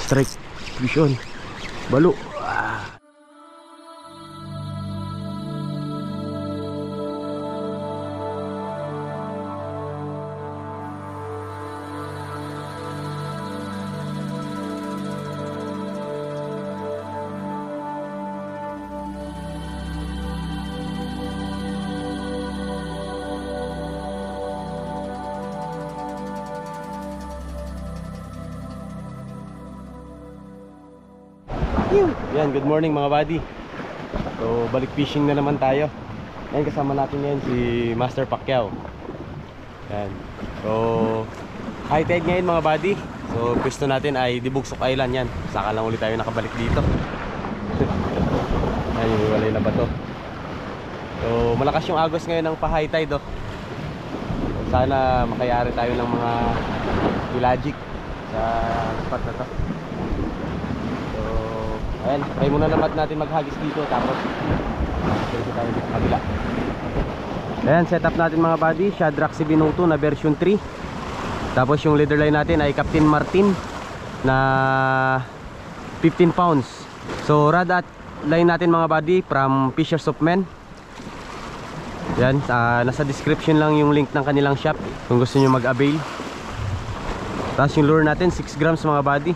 Strike vision. Balo. Yan, good morning mga buddy. So, balik fishing na naman tayo. Yan, kasama natin ngayon si Master Pacquiao. Yan. So, high tide ngayon mga buddy. So, pwesto natin ay Dibugsok Island yan. Saka lang ulit tayo nakabalik dito. Yan, yung walay na bato. So, malakas yung agos ngayon ng pa-high tide, oh. So, sana makayari tayo ng mga pelagic sa spot na to. Ayan, try muna naman natin maghagis dito. Tapos dito tayo sa kabila. Ayan, setup natin mga buddy, Shadrack CB02 na version 3. Tapos yung leader line natin ay Captain Martin na 15 pounds. So rod at line natin mga buddy from Fishers of Men. Ayan, nasa description lang yung link ng kanilang shop kung gusto nyo mag-avail. Tapos yung lure natin 6 grams mga buddy.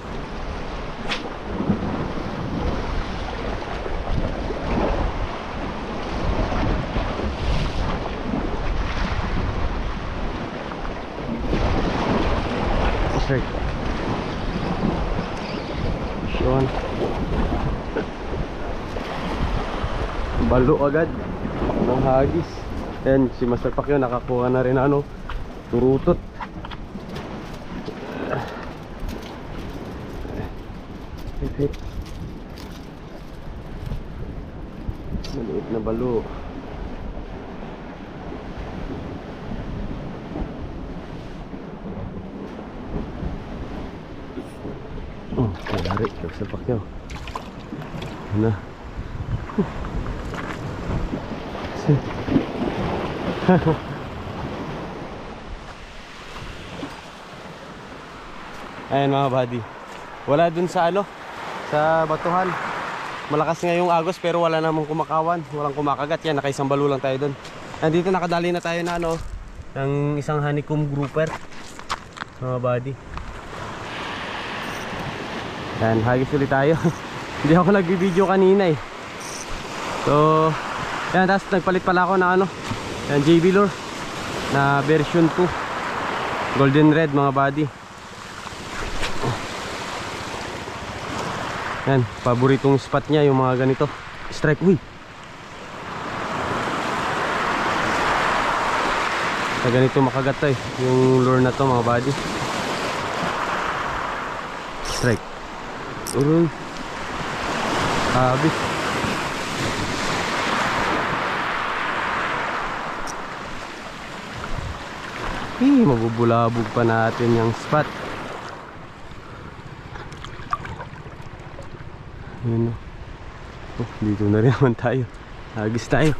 Yun. Balo agad ng hagis. Yan, si Master Pacquiao nakakuha na rin ano, turutot. Maliit na balo. Dari, Master Pacquiao. Ano? Ayan mga buddy. Wala dun sa ano, sa batuhan. Malakas nga yung agos pero wala namang kumakawan, walang kumakagat. Yan, nakaisang balo lang tayo dun. Nandito nakadali na tayo na ano, ng isang honeycomb grouper. Mga buddy. Yan, hagis ulit tayo. Hindi ako nag-video kanina eh. So, yan, tapos nagpalit pala ako ng ano, yan, JB lure na version 2 golden red mga buddy. Yan, paboritong spot niya yung mga ganito. Strike, uy. Sa ganito makagat to eh, yung lure na to mga buddy. Strike. Uroy. Habis. Mabubulabog pa natin yung spot. Ayun, oh, dito na rin naman tayo. Hagis tayo.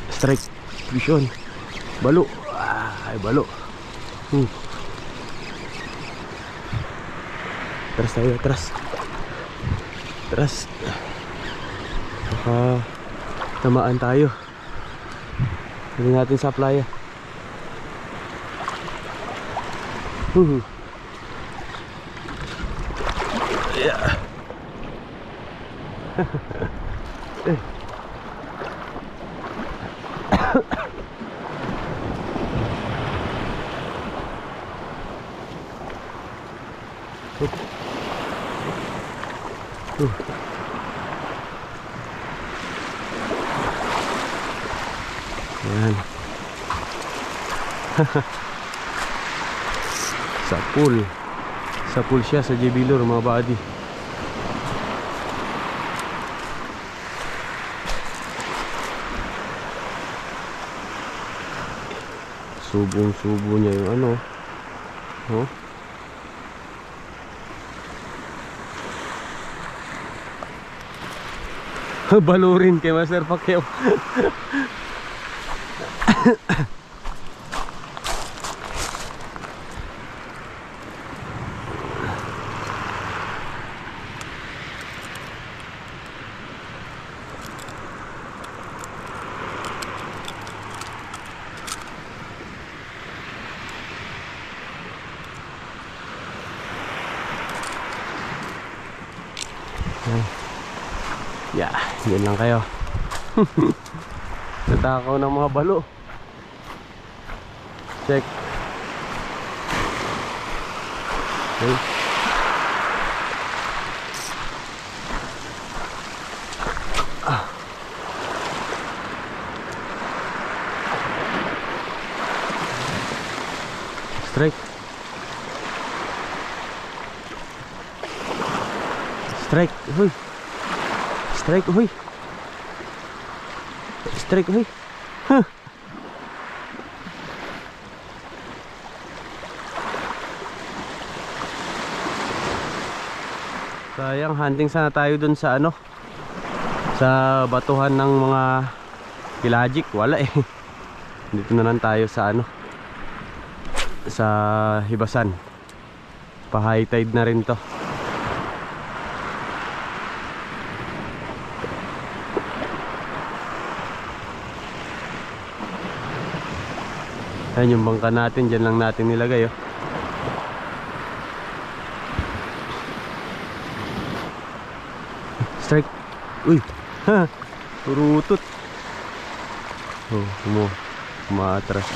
Strike vision. Balo. Ay balo. Atras tayo, atras. Atras. Baka tamaan tayo. Hindi natin sa playa. Yeah. Ayan. Sa pool siya, sa JB lure mga buddy. Subong-subo niya yung ano, oh. Balo rin kay Master Pacquiao. Yeah, yan lang kayo. Natakaw ng mga balo. Check. Okay. Strike. Strike. Huy. Strike. Huy. Strike. Huy. Huh. Sayang, hunting sana tayo dun sa ano, sa batuhan ng mga pelagic. Wala eh. Dito na lang tayo sa ano, sa Hibasan. Pa high tide na rin to. Ayan yung bangka natin, dyan lang natin nilagay oh. Strike. Uy, ha, turutot. Oh, umaatras.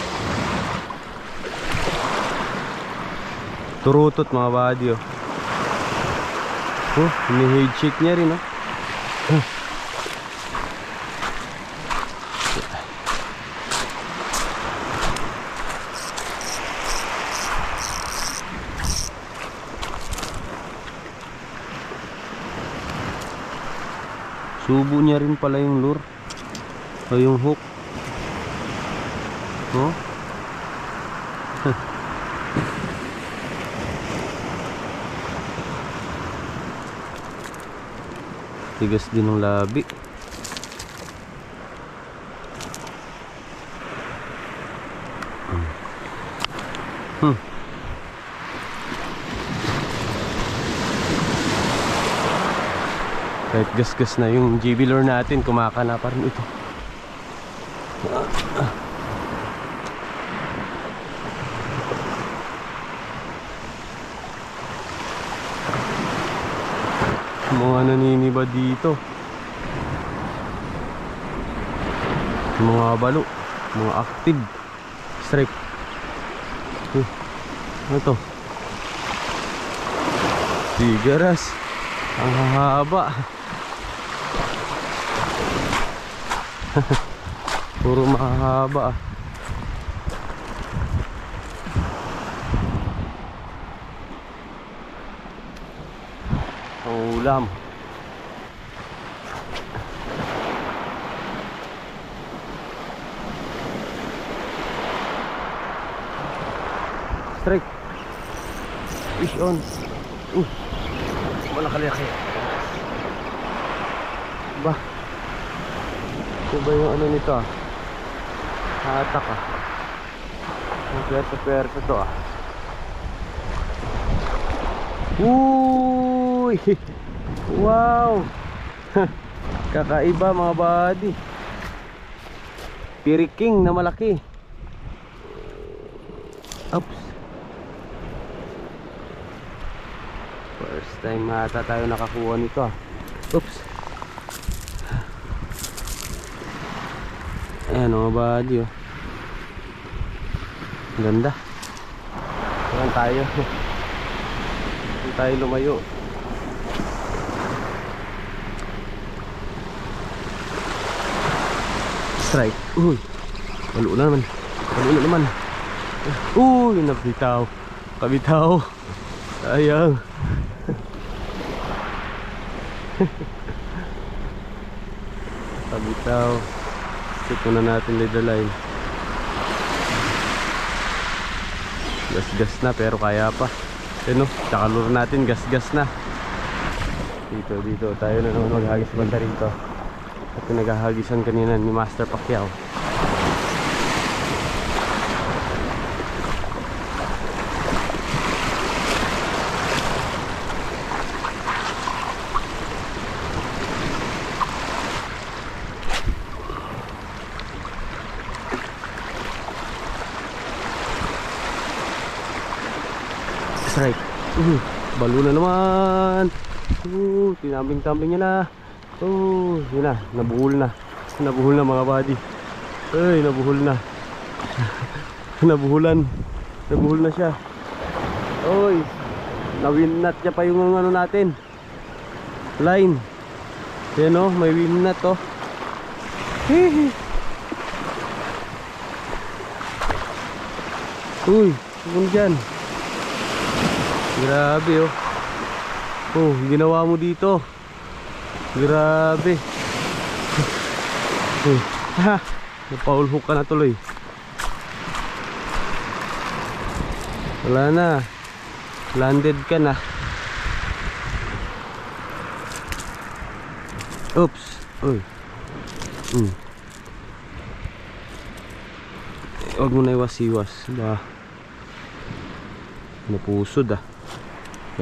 Turutot mga buddy oh. Oh, ini-head shake niya rin oh. Subo niya rin pala yung lure o yung hook. Oh. Tigas din ng labi. Kahit gas-gas na yung JB lure natin, kumakana pa rin ito. Mga naniniba dito. Mga balo, mga active. Strike. Ano to? Tigaras. Ang hahaba. Puro mahaba. Ang ulam. Strike. Fish on. Malaki-laki. Ba? Ito ba yung ano nito ah? Hatak ah. Ang perso to ah. Uy! Wow! Kakaiba mga buddy. Piriking na malaki. Oops. First time ata tayo nakakuha nito ah. Oops. Ayan mga buddy oh. Ganda. Ayan tayo. Ayan tayo lumayo. Strike. Uy. Walo na naman. Walo na naman. Uy, nabitaw. Kabitaw. Sayang. Kabitaw. Ito na natin leader line. Gas-gas na pero kaya pa. Ano, tsaka lure natin gas-gas na. Dito tayo na naman maghagis banda rito. At pinaghahagisan kanina ni Master Pacquiao. Strike. Balo na naman. Tinambling-tambling niya na. Yun na, nabuhol na. Nabuhol na mga buddy. Ay, nabuhol na. Nabuhol na siya. Oy, nawinat niya pa yung ano natin, line. Yan o, may winat o. Uy, kung dyan. Grabe o. Ginawa mo dito. Grabe. Napaul hook ka na tuloy. Wala na. Landed ka na. Oops. Uy. Huwag mo na iwas-iwas. Ba, napusod ah.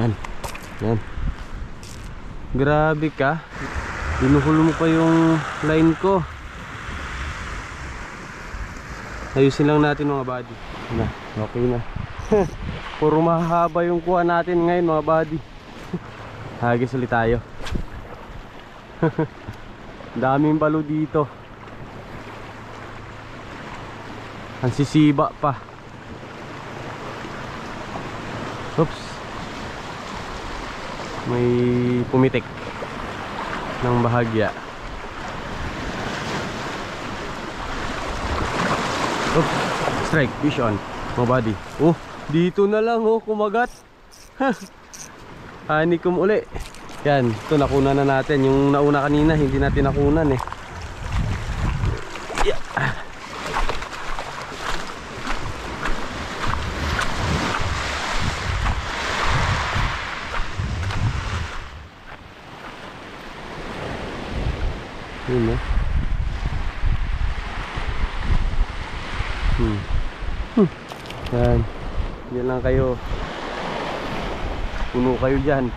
Yan. Grabe ka. Binuhol mo pa yung line ko. Ayusin lang natin mga buddy. Okay na. Puro mahaba yung kuha natin ngayon mga buddy. Hagis ulit tayo. Daming balo dito. Ang sisiba pa. Oops. May pumitik ng bahagya. Oops. Strike, fish on mga buddy. Dito na lang kumagat. Hanikom uli. Yan, ito nakuna na natin. Yung nauna kanina hindi natin nakunan eh. Yeah. Yun eh. Yan. Yan lang kayo. Puno kayo dyan.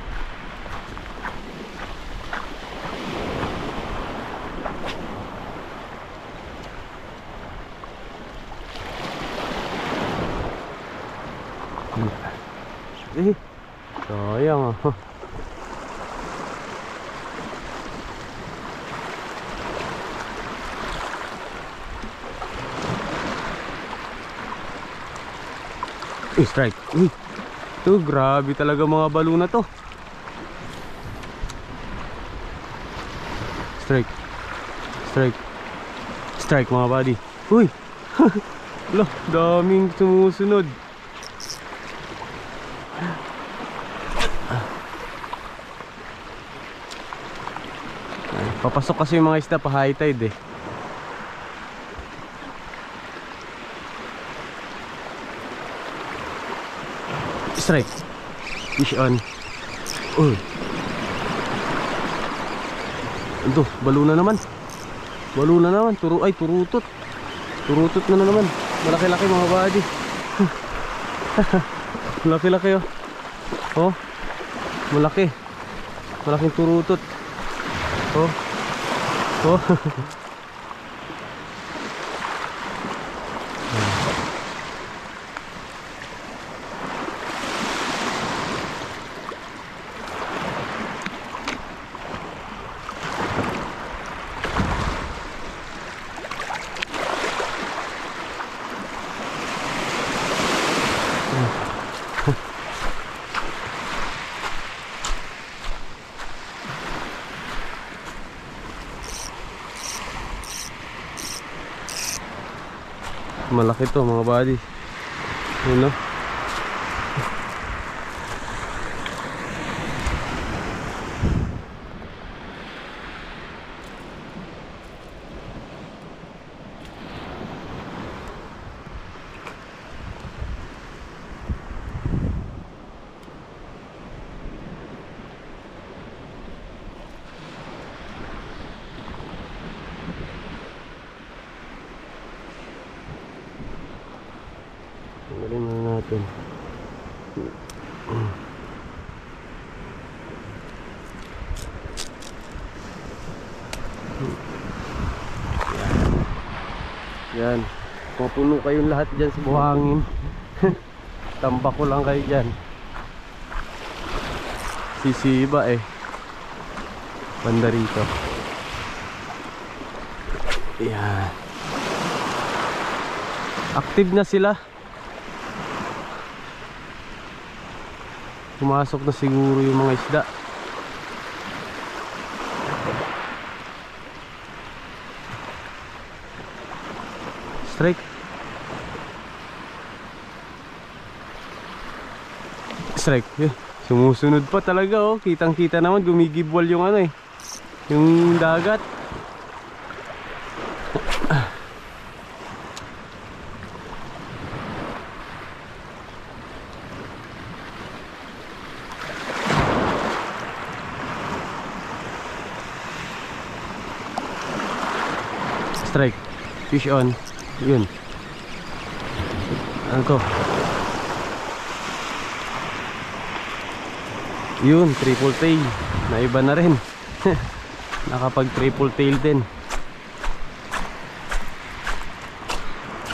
Sayang ah. Strike. Ito, grabe talaga mga balo na to. Strike mga buddy. Loh, daming sumusunod. Papasok kasi yung mga isda pa high tide eh. Strike. Fish on. Ito, balo na naman. Turutot. Turutot na naman. Malaki-laki mga buddy. Malaki-laki oh. Malaki. Malaking turutot. Oh. Malaki to mga buddy. Yun no. Tanggalin na natin. Yan. Pupuno kayong lahat dyan sa buhangin. Tambak ko lang kayo dyan. sisiba eh. Banda rito. Ayan. Active na sila. Pumasok na siguro yung mga isda. Strike. Strike. Sumusunod pa talaga oh. Kitang kita naman gumigibwal yung ano eh, yung dagat. Strike. Fish on. Yun. Ano to? Yun, triple tail. Naiba na rin. Nakapag triple tail din.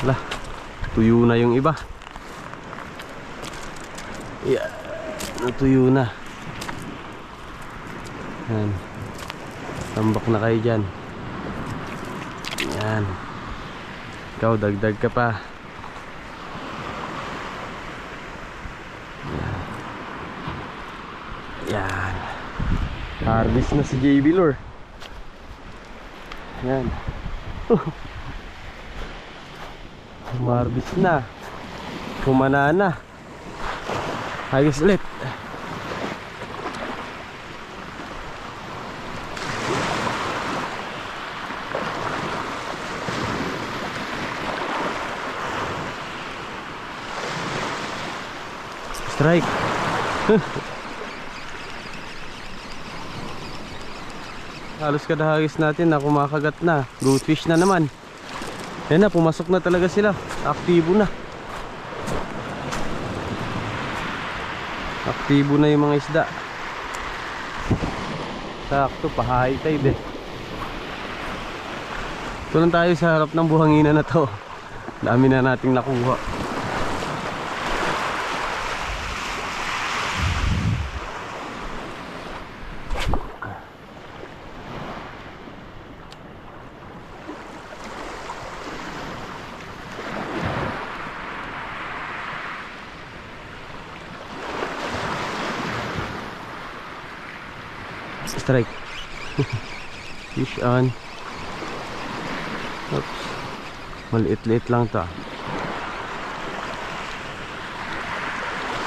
Lah, tuyo na yung iba. Yeah, natuyo na. Yan. Tambak na kayo dyan. Yan. Ikaw, dagdag ka pa. Yan. Harvest na si JB Lure. Yan. Harvest na. Kumana na. Ayos ulit. Strike. Halos kadahagis natin na kumakagat na. Goldfish na naman. Yan na, pumasok na talaga sila. Aktibo na. Aktibo na yung mga isda. Sakto, pa-high tide eh. Ito lang tayo sa harap ng buhangina na to. Dami na nating nakuha. Strike. Fish on. Oops. Maliit-liit lang to.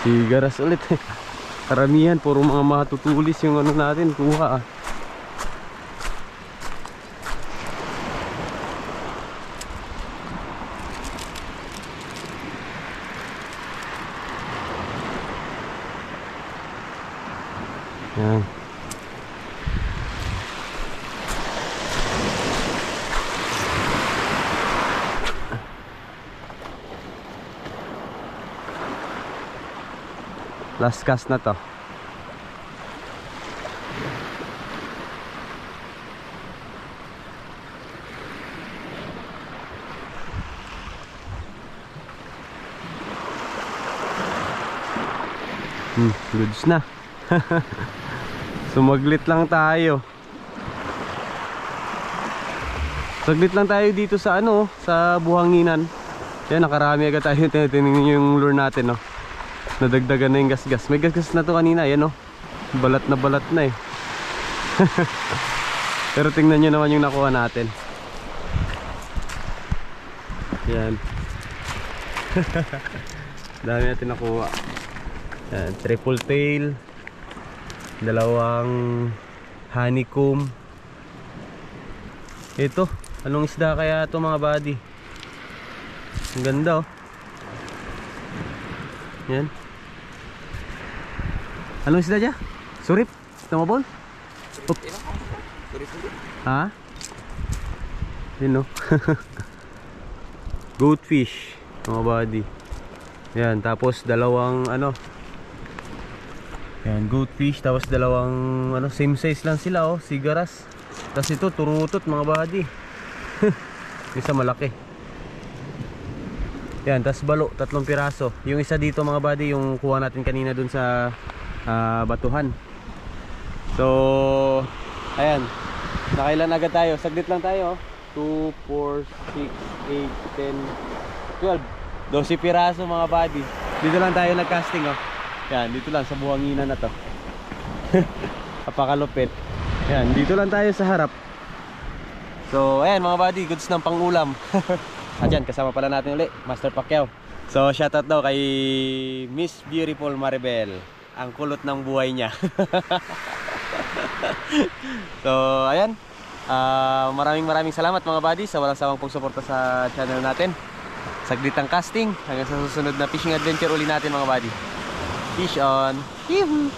Sigaras ulit. Karamihan puro mga matutulis yung ano natin kuha ah. Yan. Last cast na to. Goods na. Sumaglit lang tayo. Saglit lang tayo dito sa ano, sa buhanginan. Yan, nakarami agad tayo. Tinignan yung lure natin, no. Nadagdagan na yung gasgas. May gasgas na to kanina, yan oh. Balat na eh. Pero tingnan nyo naman yung nakuha natin. Yan. Dami natin nakuha. Yan, triple tail, dalawang honeycomb. Ito, anong isda kaya ito mga buddy? Ang ganda oh. Yan. Anong isda dyan? Surip? Tumabol? Ha? Yun no? Goldfish mga buddy. Yan, tapos dalawang ano. Yan, goldfish. Tapos dalawang ano, same size lang sila oh, sigaras. Tapos ito, turutot mga buddy. Isa malaki. Yan, tapos balo, 3 piraso. Yung isa dito mga buddy, yung kuha natin kanina dun sa batuhan. So, ayan. Nakailan agad tayo? Saglit lang tayo. 2, 4, 6, 8, 10, 12. 12 piraso mga buddy. Dito lang tayo nag-casting oh. Yan, dito lang sa buhanginan na to. Apakalupit. Yan, dito lang tayo sa harap. So, ayan mga buddy, goods ng pangulam. Ayan, kasama pala natin ulit, Master Pacquiao. So, shoutout daw kay Miss Beautiful Maribel. Ang kulot ng buhay niya. So, ayan. Maraming salamat mga buddy sa walang sawang pagsuporta sa channel natin. Saglit ang casting. Hanggang sa susunod na fishing adventure uli natin mga buddy. Fish on! Yee-hoo!